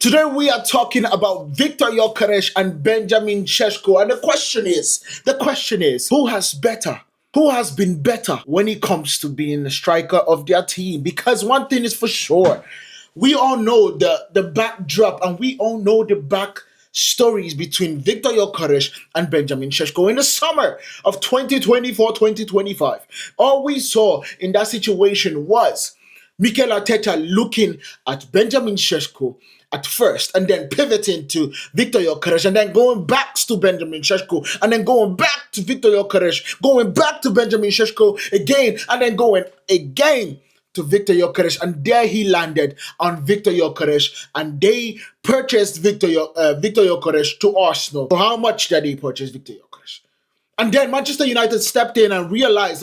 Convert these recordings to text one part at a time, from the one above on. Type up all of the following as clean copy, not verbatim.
Today we are talking about Viktor Gyökeres and Benjamin Šeško, and the question is, who has better? Who has been better when it comes to being the striker of their team? Because one thing is for sure, we all know the backdrop and we all know the back stories between Viktor Gyökeres and Benjamin Šeško in the summer of 2024-2025. All we saw in that situation was Mikel Arteta looking at Benjamin Šeško at first and then pivoting to Viktor Gyökeres and then going back to Benjamin Šeško and then going back to Viktor Gyökeres, going back to Benjamin Šeško again and then going again to Viktor Gyökeres, and there he landed on Viktor Gyökeres, and they purchased Viktor Gyökeres to Arsenal. For how much did they purchase Viktor Gyökeres? And then Manchester United stepped in and realized,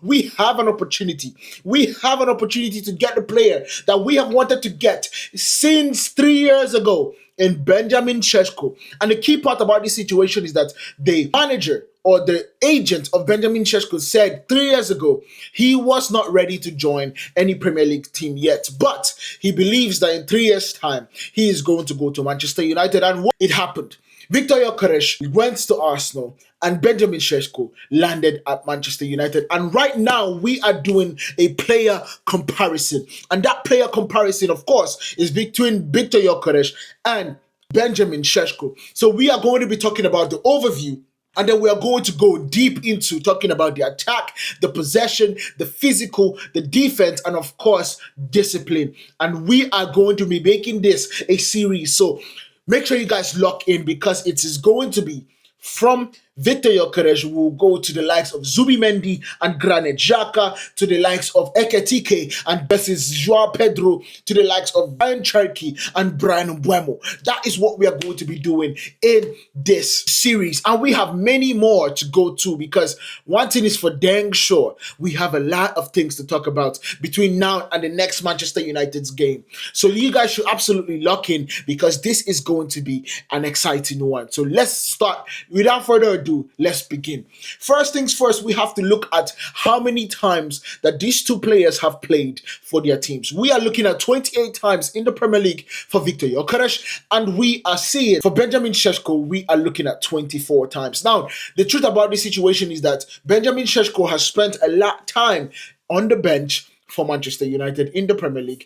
we have an opportunity. We have an opportunity to get the player that we have wanted to get since 3 years ago in Benjamin Šeško. And the key part about this situation is that the manager or the agent of Benjamin Šeško said 3 years ago he was not ready to join any Premier League team yet. But he believes that in 3 years' time, he is going to go to Manchester United. And it happened. Viktor Gyökeres went to Arsenal and Benjamin Šeško landed at Manchester United. And right now, we are doing a player comparison. And that player comparison, of course, is between Viktor Gyökeres and Benjamin Šeško. So we are going to be talking about the overview, and then we are going to go deep into talking about the attack, the possession, the physical, the defense, and of course, discipline. And we are going to be making this a series. So make sure you guys lock in because it is going to be from Viktor Gyökeres. We will go to the likes of Zubimendi and Granit Xhaka, to the likes of Ekitike and versus Joao Pedro, to the likes of Ryan Cherki and Brian Mbeumo. That is what we are going to be doing in this series. And we have many more to go to because one thing is for dang sure, we have a lot of things to talk about between now and the next Manchester United's game. So you guys should absolutely lock in because this is going to be an exciting one. So let's start. Without further ado, let's begin. First things first, we have to look at how many times that these two players have played for their teams. We are looking at 28 times in the Premier League for Viktor Gyökeres, and we are seeing for Benjamin Šeško, we are looking at 24 times. Now, the truth about this situation is that Benjamin Šeško has spent a lot of time on the bench for Manchester United in the Premier League.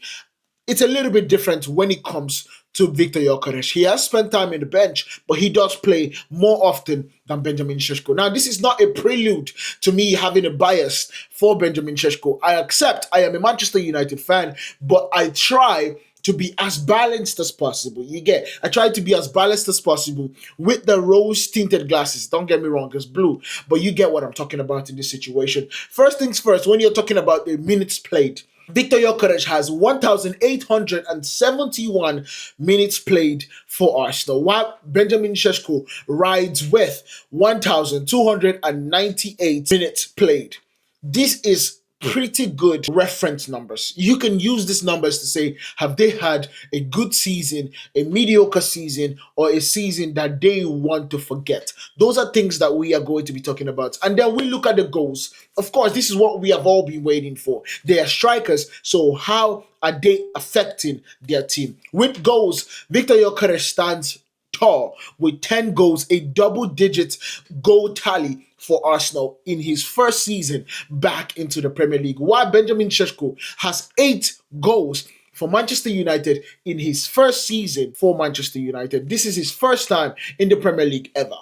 It's a little bit different when it comes to Viktor Gyökeres. He has spent time in the bench, but he does play more often than Benjamin Šeško. Now, this is not a prelude to me having a bias for Benjamin Šeško. I accept I am a Manchester United fan, but I try to be as balanced as possible. I try to be as balanced as possible with the rose-tinted glasses. Don't get me wrong, it's blue, but you get what I'm talking about in this situation. First things first, when you're talking about the minutes played, Viktor Gyökeres has 1,871 minutes played for Arsenal, while Benjamin Šeško rides with 1,298 minutes played. This is pretty good reference numbers. You can use these numbers to say, have they had a good season, a mediocre season, or a season that they want to forget? Those are things that we are going to be talking about. And then we look at the goals. Of course, this is what we have all been waiting for. They are strikers, so how are they affecting their team? With goals, Viktor Gyökeres stands tall with 10 goals, a double-digit goal tally for Arsenal in his first season back into the Premier League, while Benjamin Šeško has 8 goals for Manchester United in his first season for Manchester United. This is his first time in the Premier League ever.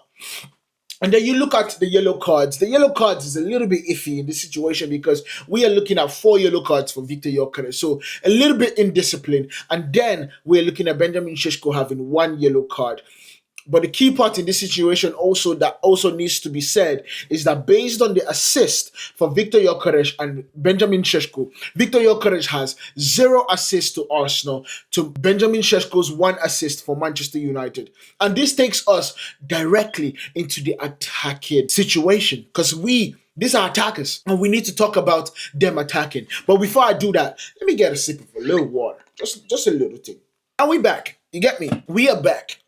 And then you look at the yellow cards. The yellow cards is a little bit iffy in this situation because we are looking at 4 yellow cards for Viktor Gyökeres. So a little bit indisciplined. And then we're looking at Benjamin Šeško having 1 yellow card. But the key part in this situation also that also needs to be said is that based on the assist for Viktor Gyökeres and Benjamin Šeško, Viktor Gyökeres has 0 assists to Arsenal to Benjamin Šeško's 1 assist for Manchester United. And this takes us directly into the attacking situation because these are attackers and we need to talk about them attacking. But before I do that, let me get a sip of a little water. Just a little thing. And we back. You get me? We are back.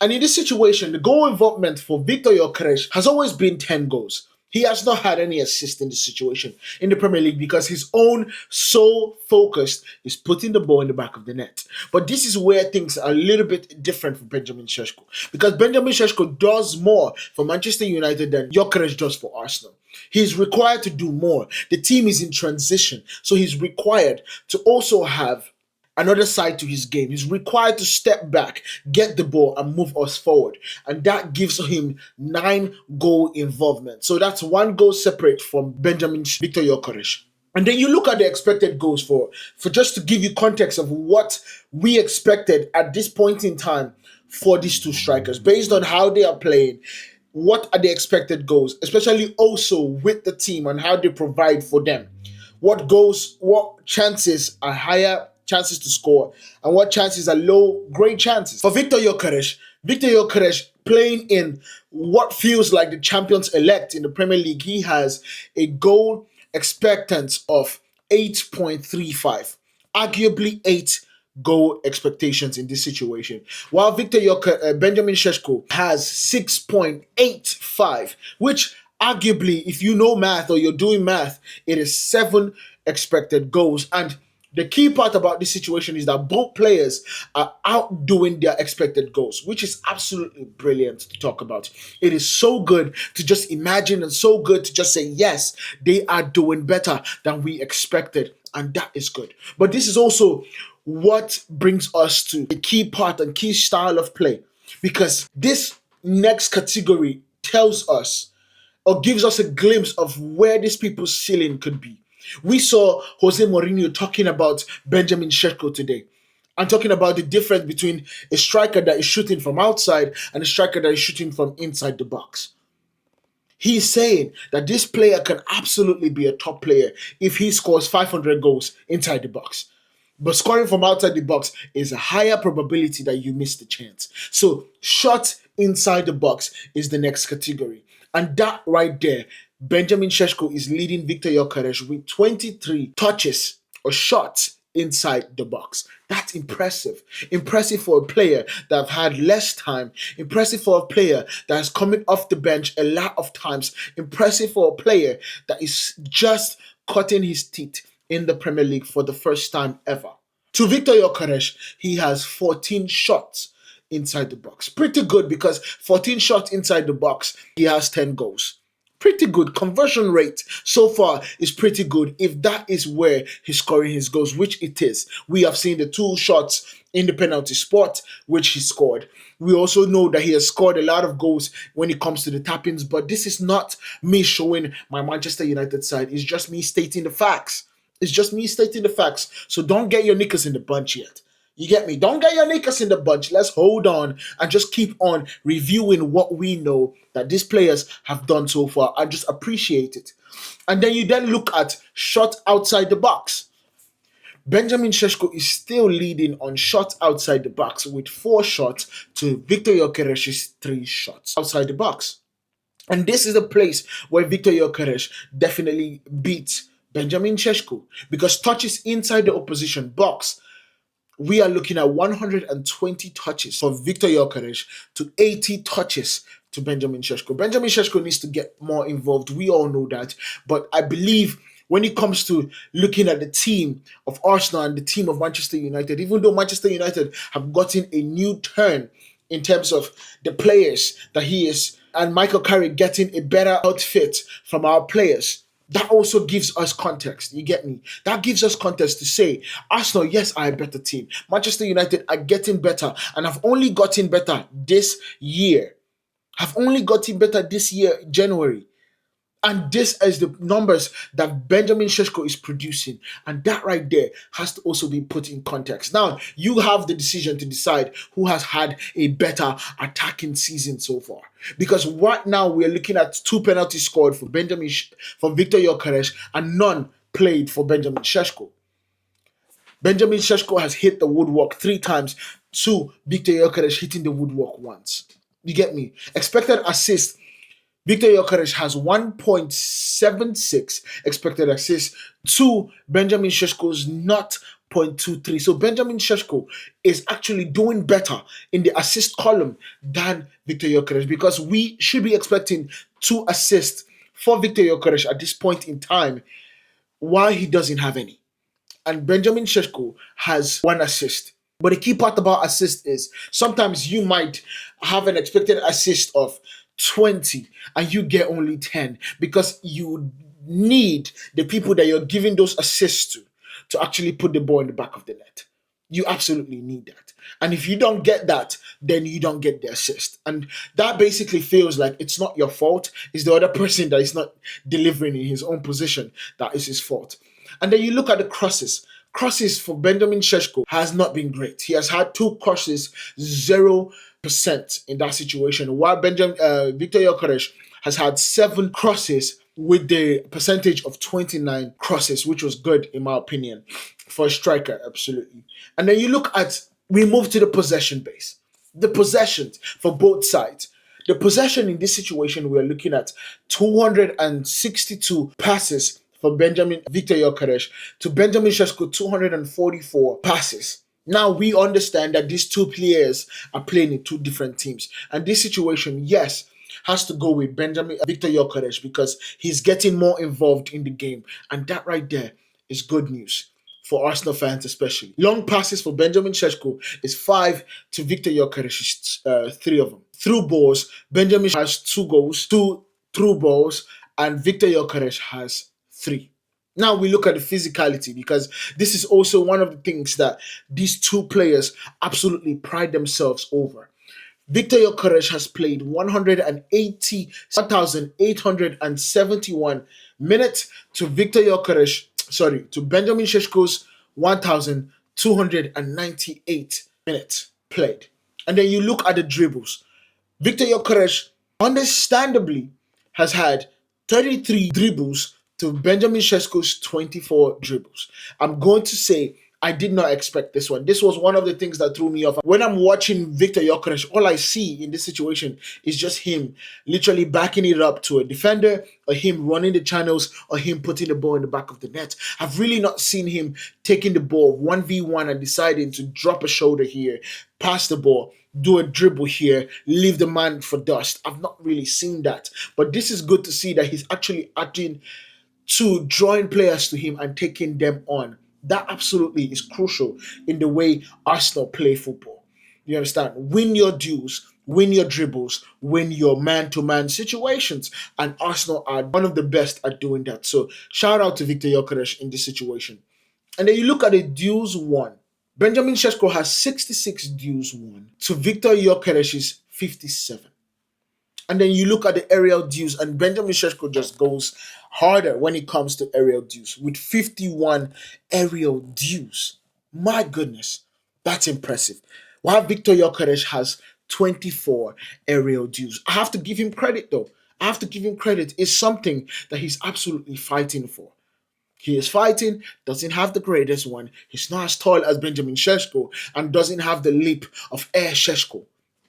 And in this situation, the goal involvement for Viktor Gyökeres has always been 10 goals. He has not had any assist in this situation in the Premier League because his own sole focus is putting the ball in the back of the net. But this is where things are a little bit different for Benjamin Šeško, because Benjamin Šeško does more for Manchester United than Gyökeres does for Arsenal. He's required to do more. The team is in transition, so he's required to also have another side to his game. He's required to step back, get the ball, and move us forward. And that gives him 9 goal involvement. So that's 1 goal separate from Viktor Gyökeres. And then you look at the expected goals for just to give you context of what we expected at this point in time for these two strikers, based on how they are playing. What are the expected goals, especially also with the team and how they provide for them? What chances are higher chances to score, and what chances are low grade chances? For Viktor Gyökeres playing in what feels like the champions elect in the Premier League, he has a goal expectancy of 8.35, arguably 8 goal expectations in this situation, while Benjamin Šeško has 6.85, which arguably, if you know math or you're doing math, it is 7 expected goals. And the key part about this situation is that both players are outdoing their expected goals, which is absolutely brilliant to talk about. It is so good to just imagine and so good to just say, yes, they are doing better than we expected. And that is good. But this is also what brings us to the key part and key style of play, because this next category tells us or gives us a glimpse of where these people's ceiling could be. We saw Jose Mourinho talking about Benjamin Šeško today and talking about the difference between a striker that is shooting from outside and a striker that is shooting from inside the box. He's saying that this player can absolutely be a top player if he scores 500 goals inside the box. But scoring from outside the box is a higher probability that you miss the chance. So shots inside the box is the next category. And that right there, Benjamin Šeško is leading Viktor Gyökeres with 23 touches or shots inside the box. That's impressive. Impressive for a player that have had less time. Impressive for a player that is coming off the bench a lot of times. Impressive for a player that is just cutting his teeth in the Premier League for the first time ever. To Viktor Gyökeres, he has 14 shots inside the box. Pretty good, because 14 shots inside the box, he has 10 goals. Pretty good. Conversion rate so far is pretty good if that is where he's scoring his goals, which it is. We have seen the 2 shots in the penalty spot, which he scored. We also know that he has scored a lot of goals when it comes to the tap-ins, but this is not me showing my Manchester United side. It's just me stating the facts. It's just me stating the facts. So don't get your knickers in the bunch yet. You get me? Don't get your knickers in the bunch. Let's hold on and just keep on reviewing what we know that these players have done so far and just appreciate it. And then you then look at shot outside the box. Benjamin Šeško is still leading on shots outside the box with 4 shots to Viktor Gyökeres' 3 shots outside the box. And this is the place where Viktor Gyökeres definitely beats Benjamin Šeško, because touches inside the opposition box, we are looking at 120 touches for Viktor Gyökeres to 80 touches to Benjamin Šeško. Benjamin Šeško needs to get more involved. We all know that. But I believe when it comes to looking at the team of Arsenal and the team of Manchester United, even though Manchester United have gotten a new turn in terms of the players that he is, and Michael Carrick getting a better outfit from our players, that also gives us context. You get me? That gives us context to say, Arsenal, yes, are a better team. Manchester United are getting better and have only gotten better this year. January. And this is the numbers that Benjamin Šeško is producing. And that right there has to also be put in context. Now, you have the decision to decide who has had a better attacking season so far. Because right now we're looking at 2 penalties scored for Viktor Gyökeres and none played for Benjamin Šeško. Benjamin Šeško has hit the woodwork 3 times to Viktor Gyökeres hitting the woodwork once. You get me? Expected assist. Viktor Gyökeres has 1.76 expected assists to Benjamin Šeško's 0.23. So Benjamin Šeško is actually doing better in the assist column than Viktor Gyökeres, because we should be expecting 2 assists for Viktor Gyökeres at this point in time, why he doesn't have any. And Benjamin Šeško has 1 assist. But the key part about assist is sometimes you might have an expected assist of 20 and you get only 10 because you need the people that you're giving those assists to actually put the ball in the back of the net. You absolutely need that. And if you don't get that, then you don't get the assist. And that basically feels like it's not your fault. It's the other person that is not delivering in his own position that is his fault. And then you look at the crosses. Crosses for Benjamin Šeško has not been great. He has had 2 crosses, 0% in that situation. While Viktor Gyökeres has had 7 crosses with the percentage of 29 crosses, which was good in my opinion for a striker, absolutely. And then you look at, we move to the possession base. The possessions for both sides. The possession in this situation, we're looking at 262 passes for Viktor Gyökeres to Benjamin Šeško 244 passes. Now we understand that these 2 players are playing in 2 different teams. And this situation, yes, has to go with Viktor Gyökeres because he's getting more involved in the game. And that right there is good news for Arsenal fans especially. Long passes for Benjamin Šeško is 5 to Viktor Gyökeres, 3 of them. Through balls, Benjamin has 2 goals, 2 through balls, and Viktor Gyökeres has 3. Now we look at the physicality because this is also one of the things that these 2 players absolutely pride themselves over. Viktor Gyökeres has played 1,871 minutes to to Benjamin Šeško's 1,298 minutes played. And then you look at the dribbles. Viktor Gyökeres, understandably, has had 33 dribbles to Benjamin Šeško's 24 dribbles. I'm going to say I did not expect this one. This was one of the things that threw me off. When I'm watching Viktor Gyökeres, all I see in this situation is just him literally backing it up to a defender, or him running the channels, or him putting the ball in the back of the net. I've really not seen him taking the ball 1v1 and deciding to drop a shoulder here, pass the ball, do a dribble here, leave the man for dust. I've not really seen that. But this is good to see that he's actually acting to drawing players to him and taking them on. That absolutely is crucial in the way Arsenal play football. You understand? Win your duels, win your dribbles, win your man-to-man situations. And Arsenal are one of the best at doing that. So shout out to Viktor Gyökeres in this situation. And then you look at the duels won. Benjamin Šeško has 66 duels won to Viktor Gyökeres' 57. And then you look at the aerial duels, and Benjamin Šeško just goes harder when it comes to aerial duels with 51 aerial duels. My goodness, that's impressive. While Viktor Gyökeres has 24 aerial duels. I have to give him credit though. I have to give him credit. It's something that he's absolutely fighting for. He is fighting, doesn't have the greatest one. He's not as tall as Benjamin Šeško and doesn't have the leap of Air Šeško.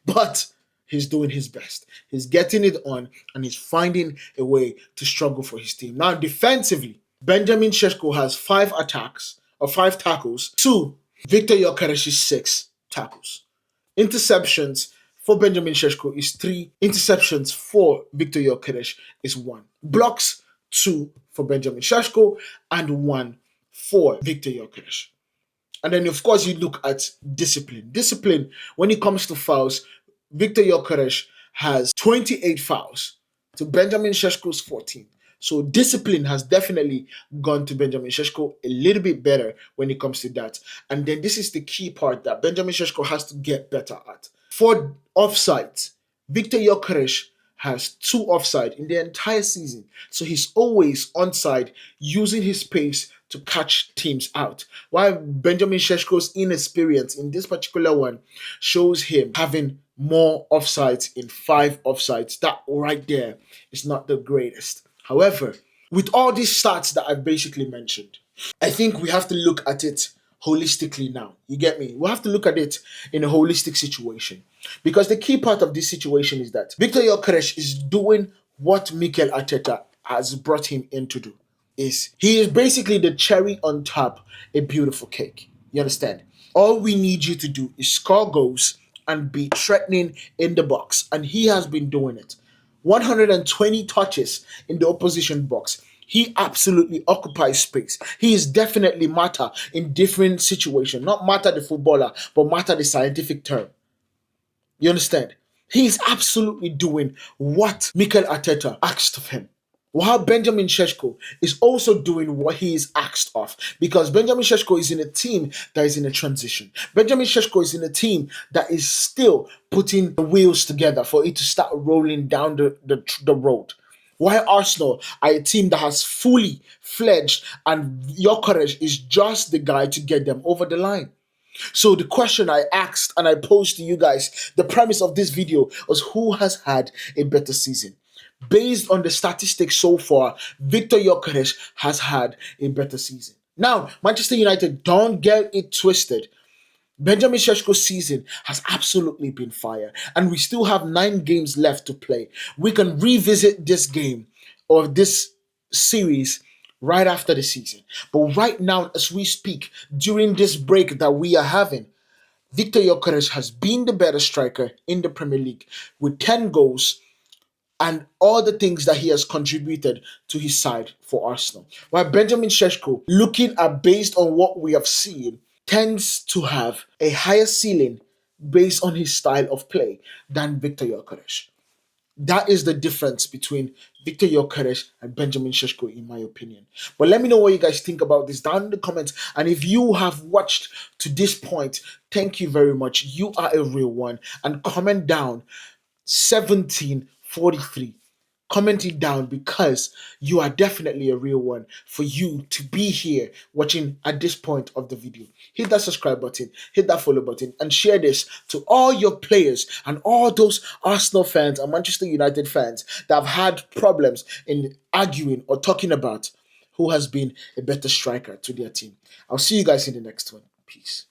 But he's doing his best. He's getting it on and he's finding a way to struggle for his team. Now, defensively, Benjamin Šeško has 5 tackles to Viktor Gyökeres' 6 tackles. Interceptions for Benjamin Šeško is 3. Interceptions for Viktor Gyökeres is 1. Blocks, 2 for Benjamin Šeško and 1 for Viktor Gyökeres. And then, of course, you look at discipline. Discipline, when it comes to fouls, Viktor Gyökeres has 28 fouls to Benjamin Šeško's 14. So discipline has definitely gone to Benjamin Šeško a little bit better when it comes to that. And then this is the key part that Benjamin Šeško has to get better at. For offsides, Viktor Gyökeres has 2 offside in the entire season. So he's always onside, using his pace to catch teams out. While Benjamin Šeško's inexperience in this particular one shows him having more offsides in 5 offsides. That right there is not the greatest. However, with all these stats that I've basically mentioned, I think we have to look at it holistically now. You get me? We have to look at it in a holistic situation. Because the key part of this situation is that Viktor Gyökeres is doing what Mikel Arteta has brought him in to do. He is basically the cherry on top a beautiful cake. You understand? All we need you to do is score goals and be threatening in the box. And he has been doing it. 120 touches in the opposition box. He absolutely occupies space. He is definitely Mata in different situations. Not Mata the footballer, but Mata the scientific term. You understand? He is absolutely doing what Mikel Arteta asked of him. While Benjamin Šeško is also doing what he is asked of, because Benjamin Šeško is in a team that is in a transition. Benjamin Šeško is in a team that is still putting the wheels together for it to start rolling down the road. While Arsenal are a team that has fully fledged, and Gyökeres is just the guy to get them over the line. So the question I asked and I posed to you guys, the premise of this video was, who has had a better season? Based on the statistics so far, Viktor Gyökeres has had a better season. Now, Manchester United, don't get it twisted. Benjamin Šeško's season has absolutely been fire, and we still have 9 games left to play. We can revisit this game or this series right after the season. But right now, as we speak, during this break that we are having, Viktor Gyökeres has been the better striker in the Premier League with 10 goals and all the things that he has contributed to his side for Arsenal. While Benjamin Šeško, looking at based on what we have seen, tends to have a higher ceiling based on his style of play than Viktor Gyökeres. That is the difference between Viktor Gyökeres and Benjamin Šeško, in my opinion. But let me know what you guys think about this down in the comments. And if you have watched to this point, thank you very much. You are a real one. And comment down 1743. Comment it down, because you are definitely a real one for you to be here watching at this point of the video. Hit that subscribe button, hit that follow button, and share this to all your players and all those Arsenal fans and Manchester United fans that have had problems in arguing or talking about who has been a better striker to their team. I'll see you guys in the next one. Peace.